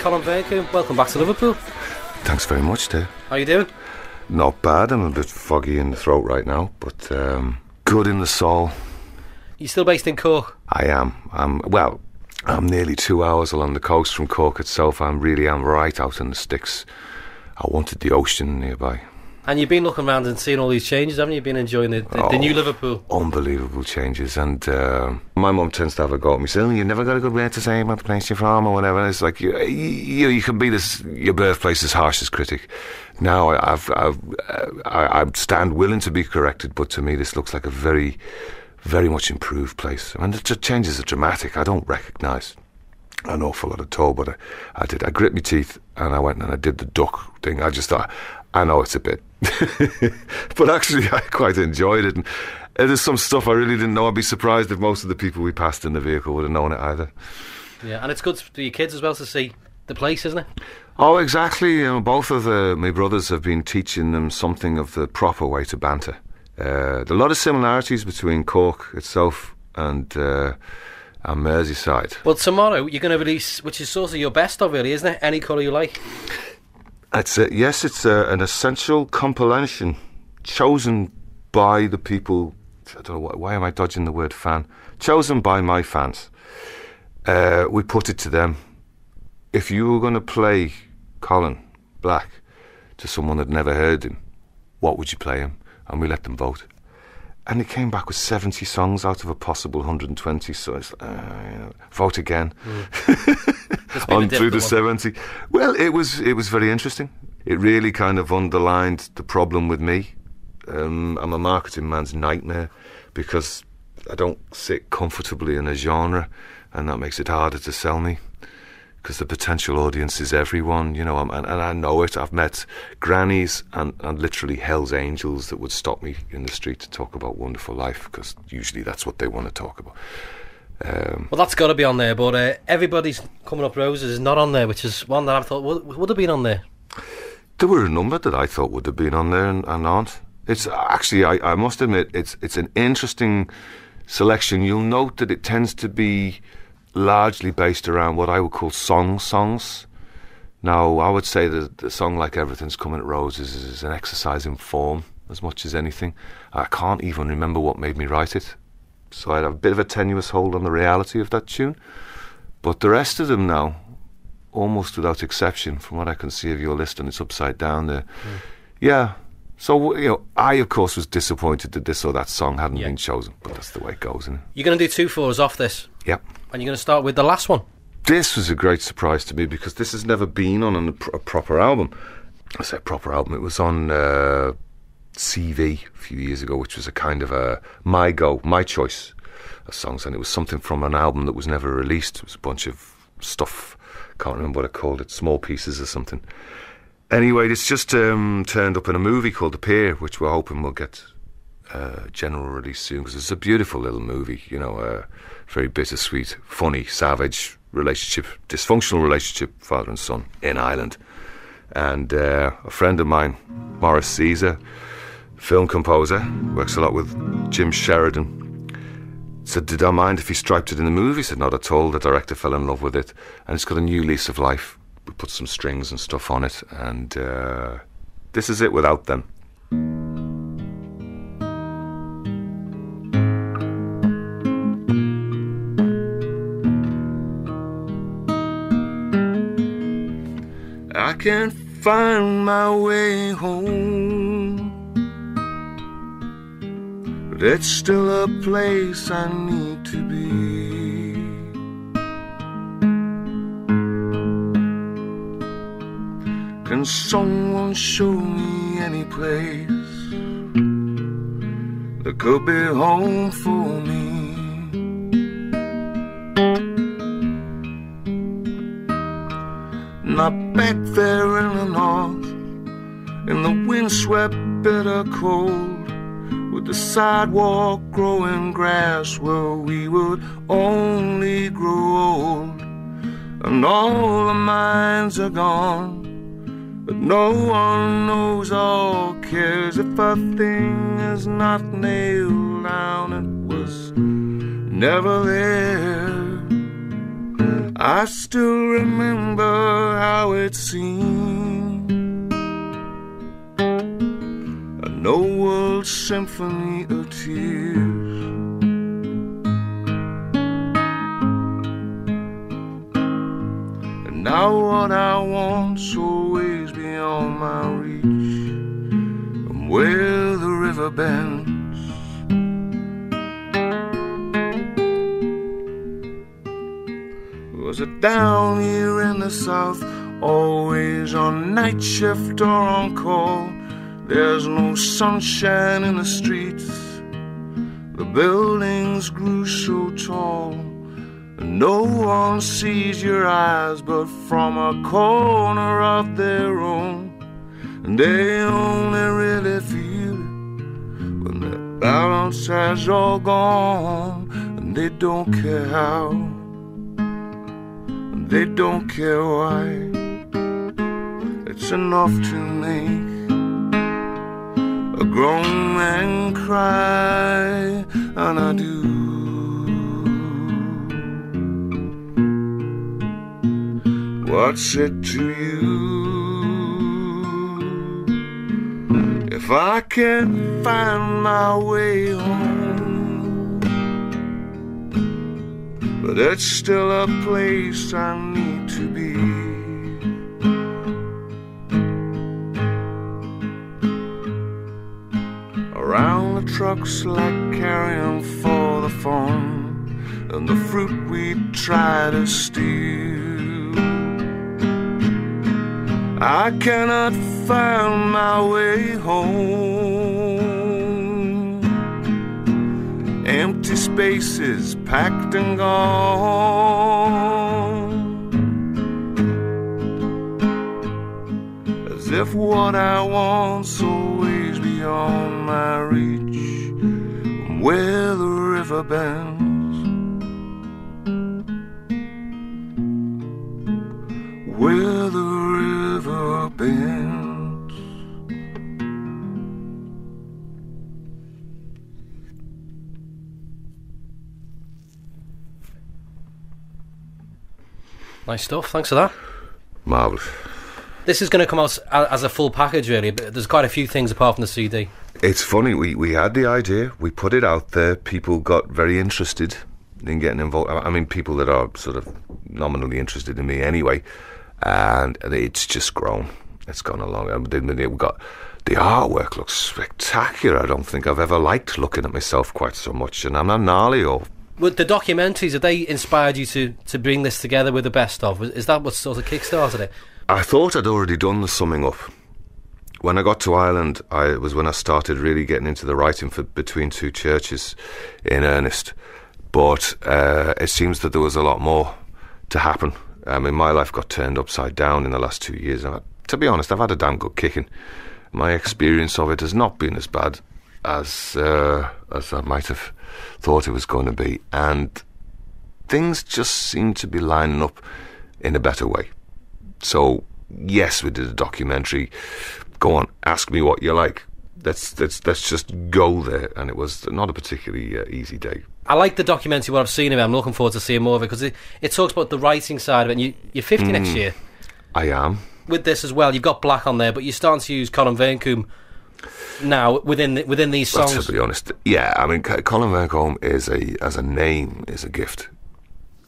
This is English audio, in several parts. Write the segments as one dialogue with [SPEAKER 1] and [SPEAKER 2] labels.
[SPEAKER 1] Colin Vearncombe, welcome back to Liverpool.
[SPEAKER 2] Thanks very much, Dave.
[SPEAKER 1] How you doing?
[SPEAKER 2] Not bad. I'm a bit foggy in the throat right now, but good in the soul.
[SPEAKER 1] You still based in Cork?
[SPEAKER 2] I am. I'm nearly 2 hours along the coast from Cork itself. I really am right out in the sticks. I wanted the ocean nearby.
[SPEAKER 1] And you've been looking around and seeing all these changes, haven't you? Been enjoying the new Liverpool?
[SPEAKER 2] Unbelievable changes. And my mum tends to have a go at me, saying, "You never got a good word to say about the place you're from," or whatever. And it's like you can be your birthplace's harshest critic. Now I stand willing to be corrected, but to me this looks like a very, very much improved place. I mean, the changes are dramatic. I don't recognise an awful lot at all, but I did. I grit my teeth and I went and I did the duck thing. I just thought, I know it's a bit, but actually I quite enjoyed it. And there's some stuff I really didn't know. I'd be surprised if most of the people we passed in the vehicle would have known it either.
[SPEAKER 1] Yeah, and it's good for your kids as well to see the place, isn't it?
[SPEAKER 2] Oh, exactly. Both of my brothers have been teaching them something of the proper way to banter. There are a lot of similarities between Cork itself and Merseyside.
[SPEAKER 1] Well, tomorrow you're going to release, which is sort of your best of, really, isn't it? Any colour you like.
[SPEAKER 2] Yes, it's an essential compilation chosen by the people. I don't know why am I dodging the word fan. Chosen by my fans. We put it to them. If you were going to play Colin Black to someone that never heard him, what would you play him? And we let them vote. And it came back with 70 songs out of a possible 120. So it's vote again. On through the 70. Well, it was very interesting. It really kind of underlined the problem with me. I'm a marketing man's nightmare because I don't sit comfortably in a genre, and that makes it harder to sell me because the potential audience is everyone, and I know it. I've met grannies and literally hell's angels that would stop me in the street to talk about Wonderful Life, because usually that's what they want to talk about.
[SPEAKER 1] Well, that's got to be on there, but Everybody's Coming Up Roses is not on there, which is one that I thought would have been on there.
[SPEAKER 2] There were a number that I thought would have been on there and aren't. It's actually, I must admit, it's an interesting selection. You'll note that it tends to be largely based around what I would call songs. Now, I would say that the song like Everything's Coming at Roses is an exercise in form as much as anything. I can't even remember what made me write it, so I have a bit of a tenuous hold on the reality of that tune. But the rest of them now, almost without exception, from what I can see of your list, and it's upside down there. Yeah. So, I, of course, was disappointed that this or that song hadn't been chosen, but that's the way it goes, isn't it?
[SPEAKER 1] You're going to do 2 4s off this?
[SPEAKER 2] Yep.
[SPEAKER 1] And you're going to start with the last one?
[SPEAKER 2] This was a great surprise to me because this has never been on a proper album. I say proper album. It was on CV a few years ago, which was a kind of my choice of songs, and it was something from an album that was never released. It was a bunch of stuff, can't remember what I called it, small pieces or something. Anyway, it's just turned up in a movie called The Pier, which we're hoping will get general release soon, because it's a beautiful little movie, very bittersweet, funny, savage relationship, dysfunctional relationship, father and son in Ireland. And a friend of mine, Maurice Caesar, film composer, works a lot with Jim Sheridan, said, did I mind if he striped it in the movie? He said, not at all. The director fell in love with it, and it's got a new lease of life. We put some strings and stuff on it, and this is it without them. I can't find my way home, but it's still a place I need to be. Can someone show me any place that could be home for me? Not back there in the north, in the windswept bitter cold, with the sidewalk growing grass where we would only grow old. And all the mines are gone, but no one knows or cares if a thing is not nailed down. It was never there. I still remember how it seemed, an old world symphony of tears. And now what I want's always beyond my reach, and where the river bends. Was it down here in the south, always on night shift or on call? There's no sunshine in the streets, the buildings grew so tall, and no one sees your eyes but from a corner of their own. And they only really feel it when the balance has all gone, and they don't care how, they don't care why. It's enough to make a grown man cry, and I do. What's it to you if I can't find my way home? But it's still a place I need to be. Around the trucks like carrion for the farm, and the fruit we try to steal. I cannot find my way home. Empty spaces packed and gone, as if what I want's always beyond my reach, where the river bends, where the river bends.
[SPEAKER 1] Nice stuff, thanks for that.
[SPEAKER 2] Marvellous.
[SPEAKER 1] This is going to come out as a full package, really, but there's quite a few things apart from the CD.
[SPEAKER 2] It's funny, we had the idea, we put it out there, people got very interested in getting involved. I mean, people that are sort of nominally interested in me anyway, and it's just grown. It's gone along. We've got the artwork looks spectacular. I don't think I've ever liked looking at myself quite so much, and I'm not gnarly or...
[SPEAKER 1] Well, the documentaries, have they inspired you to bring this together with the best of? Is that what sort of kick-started it?
[SPEAKER 2] I thought I'd already done the summing up. When I got to Ireland, it was when I started really getting into the writing for Between Two Churches in earnest. But it seems that there was a lot more to happen. I mean, my life got turned upside down in the last 2 years. To be honest, I've had a damn good kicking. My experience of it has not been as bad as I might have thought it was going to be. And things just seem to be lining up in a better way. So, yes, we did a documentary. Go on, ask me what you like. Let's just go there. And it was not a particularly easy day.
[SPEAKER 1] I like the documentary, what I've seen of it. I'm looking forward to seeing more of it, because it talks about the writing side of it. And you're 50 next year.
[SPEAKER 2] I am.
[SPEAKER 1] With this as well, you've got Black on there, but you're starting to use Colin Vearncombe now within these songs.
[SPEAKER 2] Well, to be honest, yeah, I mean, Colin Vearncombe as a name is a gift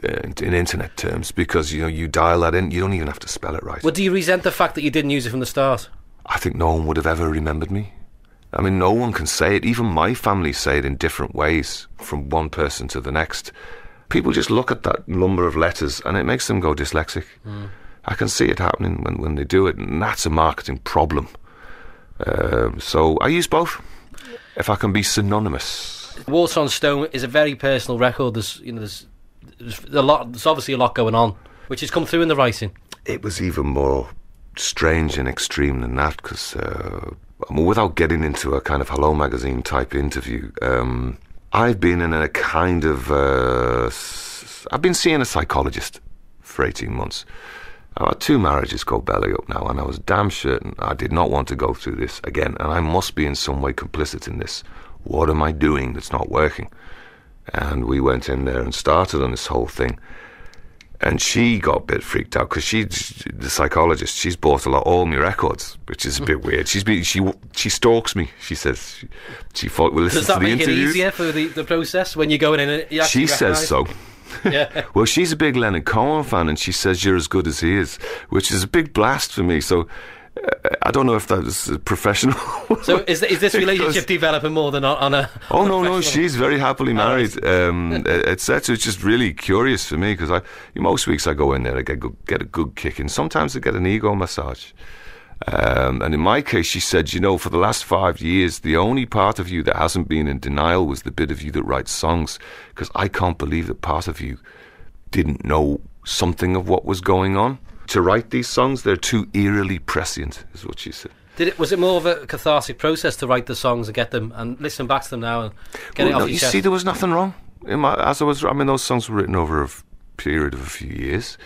[SPEAKER 2] in internet terms, because you dial that in, you don't even have to spell it right.
[SPEAKER 1] Well, do you resent the fact that you didn't use it from the start?
[SPEAKER 2] I think no one would have ever remembered me. I mean, no one can say it. Even my family say it in different ways from one person to the next. People just look at that number of letters and it makes them go dyslexic. I can see it happening when they do it, and that's a marketing problem. So I use both, if I can be synonymous.
[SPEAKER 1] Water on Stone is a very personal record. There's a lot. There's obviously a lot going on, which has come through in the writing.
[SPEAKER 2] It was even more strange and extreme than that, because without getting into a kind of Hello Magazine type interview, I've been in a kind of I've been seeing a psychologist for 18 months. I had 2 marriages go belly up now, and I was damn certain I did not want to go through this again, and I must be in some way complicit in this. What am I doing that's not working? And we went in there and started on this whole thing. And she got a bit freaked out because she's the psychologist. She's bought all my records, which is a bit weird. She stalks me. She says she thought we'll listen to the interviews. Does that make it
[SPEAKER 1] easier for the process when you're going in? And you
[SPEAKER 2] she says so.
[SPEAKER 1] Yeah.
[SPEAKER 2] Well, she's a big Leonard Cohen fan, and she says you're as good as he is, which is a big blast for me. So I don't know if that was professional.
[SPEAKER 1] So is this relationship developing more than on a?
[SPEAKER 2] Oh no, she's very happily married, etc. It's just really curious for me because most weeks I go in there, I get a good kick in. Sometimes I get an ego massage. And in my case, she said, for the last 5 years, the only part of you that hasn't been in denial was the bit of you that writes songs, because I can't believe that part of you didn't know something of what was going on. To write these songs, they're too eerily prescient, is what she said.
[SPEAKER 1] Was it more of a cathartic process to write the songs and get them and listen back to them now and get it off your chest?
[SPEAKER 2] You see, there was nothing wrong. Those songs were written over a period of a few years.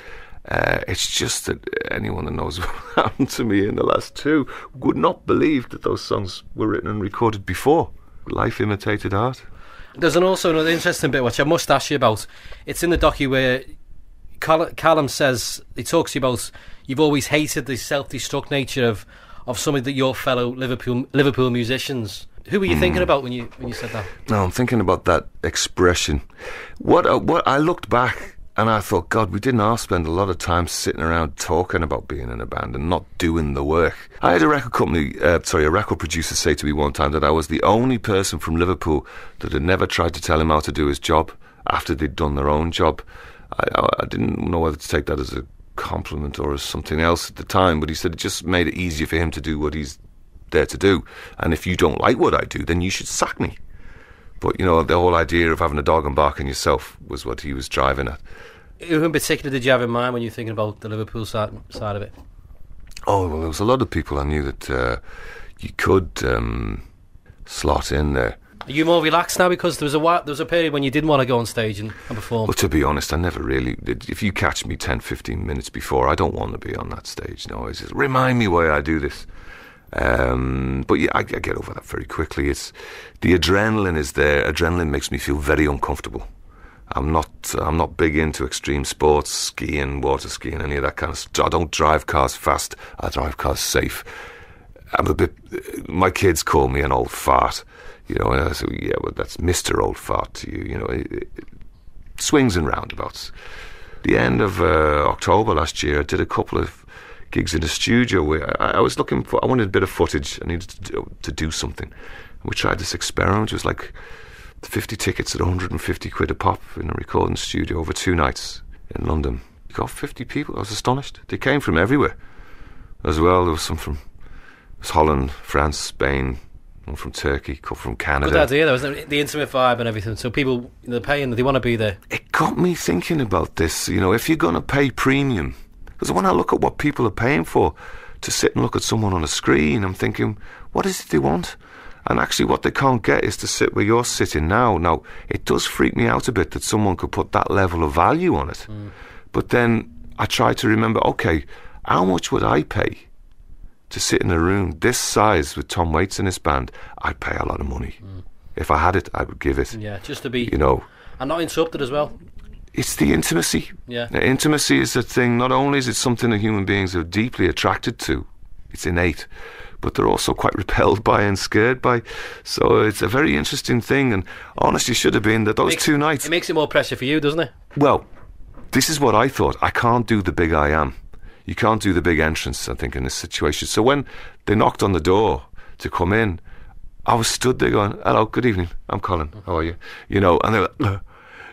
[SPEAKER 2] It's just that anyone that knows what happened to me in the last 2 would not believe that those songs were written and recorded before. Life imitated art.
[SPEAKER 1] There's also another interesting bit which I must ask you about. It's in the docu where Callum says, he talks to you about you've always hated the self-destruct nature of some of your fellow Liverpool musicians. Who were you thinking about when you said that?
[SPEAKER 2] No, I'm thinking about that expression. What I looked back and I thought, God, we didn't spend a lot of time sitting around talking about being in a band and not doing the work. I had a record producer say to me one time that I was the only person from Liverpool that had never tried to tell him how to do his job after they'd done their own job. I didn't know whether to take that as a compliment or as something else at the time, but he said it just made it easier for him to do what he's there to do. And if you don't like what I do, then you should sack me. But, the whole idea of having a dog and barking yourself was what he was driving at.
[SPEAKER 1] Who in particular did you have in mind when you were thinking about the Liverpool side of it?
[SPEAKER 2] Oh, well, there was a lot of people I knew that you could slot in there.
[SPEAKER 1] Are you more relaxed now because there was a period when you didn't want to go on stage and perform?
[SPEAKER 2] Well, to be honest, I never really did. If you catch me 10, 15 minutes before, I don't want to be on that stage. No, it's just remind me why I do this. But yeah, I get over that very quickly. It's the adrenaline is there. Adrenaline makes me feel very uncomfortable. I'm not big into extreme sports, skiing, water skiing, any of that kind of stuff. I don't drive cars fast. I drive cars safe. My kids call me an old fart, and I say, yeah, well, that's Mr. Old Fart to you, it swings and roundabouts. The end of October last year, I did a couple of gigs in the studio where I wanted a bit of footage. I needed to do something. We tried this experiment. It was like 50 tickets at 150 quid a pop in a recording studio over 2 nights in London. You got 50 people. I was astonished. They came from everywhere as well. There was some from Holland, France, Spain, one from Turkey, a couple from Canada.
[SPEAKER 1] Good idea, though, isn't it? The intimate vibe and everything. So people, they're paying, they want to be there.
[SPEAKER 2] It got me thinking about this. If you're going to pay premium, because when I look at what people are paying for to sit and look at someone on a screen, I'm thinking, what is it they want? And actually what they can't get is to sit where you're sitting now. Now, it does freak me out a bit that someone could put that level of value on it. But then I try to remember, okay, how much would I pay to sit in a room this size with Tom Waits and his band? I'd pay a lot of money. If I had it, I would give it.
[SPEAKER 1] Yeah, just to be, and not interrupted as well.
[SPEAKER 2] It's the intimacy.
[SPEAKER 1] Yeah.
[SPEAKER 2] Intimacy is a thing. Not only is it something that human beings are deeply attracted to, it's innate, but they're also quite repelled by and scared by. So it's a very interesting thing, and honestly should have been that those 2 nights.
[SPEAKER 1] It makes it more pressure for you, doesn't it?
[SPEAKER 2] Well, this is what I thought. I can't do the big I am. You can't do the big entrance, I think, in this situation. So when they knocked on the door to come in, I was stood there going, hello, good evening, I'm Colin, how are you? And they were like,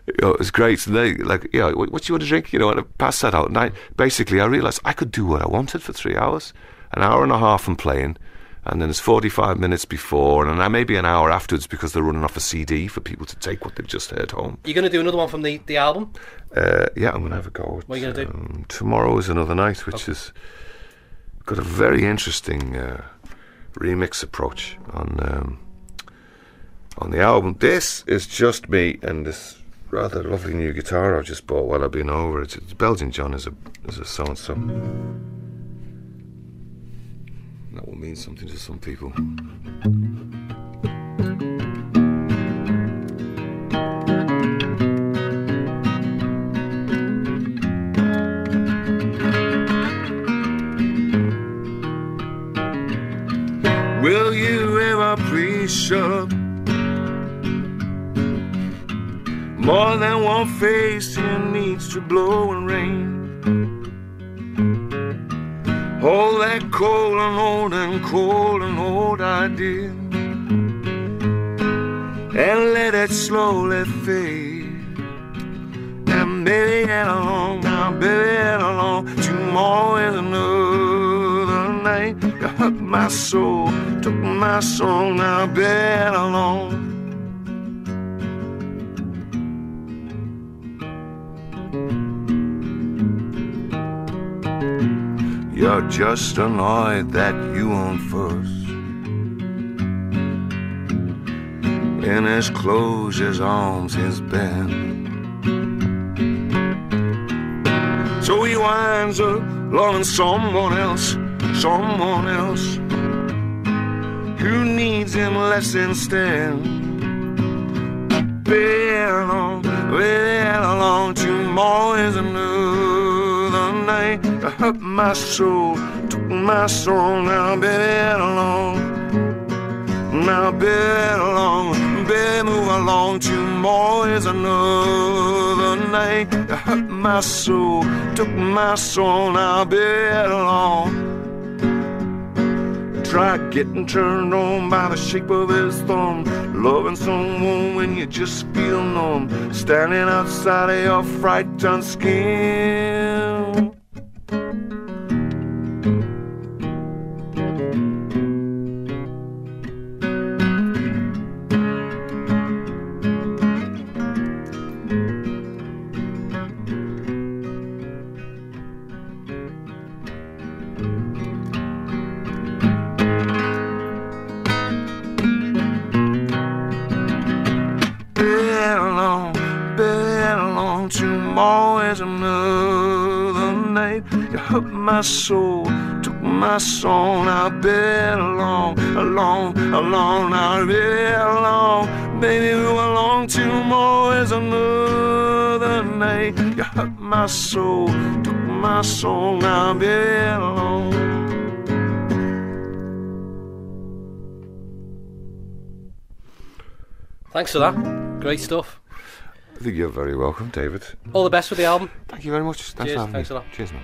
[SPEAKER 2] it was great. So they what do you want to drink? And I passed that out. And I realised I could do what I wanted for 3 hours. An hour and a half I'm playing, and then there's 45 minutes before, and then maybe an hour afterwards because they're running off a CD for people to take what they've just heard home.
[SPEAKER 1] You're going to do another one from the album?
[SPEAKER 2] Yeah, I'm going to have a go.
[SPEAKER 1] What are you going to do?
[SPEAKER 2] Tomorrow is another night, which has got a very interesting remix approach on the album. This is just me and this rather lovely new guitar I've just bought while I've been over. It's Belgian John is a so-and-so. That will mean something to some people. shut up. More than one face here needs to blow and rain. All that cold and old idea, and let it slowly fade. And baby, get along now, baby, get along. Tomorrow is another night. You hurt my soul, took my soul, now baby, get along. You're just annoyed that you won first. In his clothes, his arms, his bend. So he winds up loving someone else who needs him less instead. Baby, along, tomorrow is another night. You hurt my soul, took my soul, now baby, along. Now baby, along, baby, move along. Tomorrow is another night. You hurt my soul, took my soul, now baby, along. Try getting turned on by the shape of his thumb. Loving someone when you just feel numb. Standing outside of your frightened skin. Tomorrow is another night. You hurt my soul, took my soul. Now baby, along, now baby, along. Baby, move along. Tomorrow is another night. You hurt my soul, took my soul. Now baby, along.
[SPEAKER 1] Thanks for that. Great stuff.
[SPEAKER 2] I think you're very welcome, David.
[SPEAKER 1] All the best with the album.
[SPEAKER 2] Thank you very much. Thanks
[SPEAKER 1] Cheers,
[SPEAKER 2] for having
[SPEAKER 1] thanks
[SPEAKER 2] me.
[SPEAKER 1] a lot.
[SPEAKER 2] Cheers, man.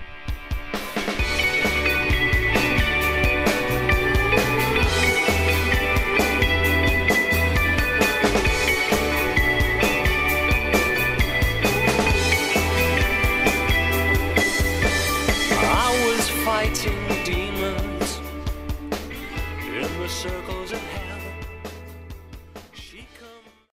[SPEAKER 3] I was fighting demons in the circles of hell.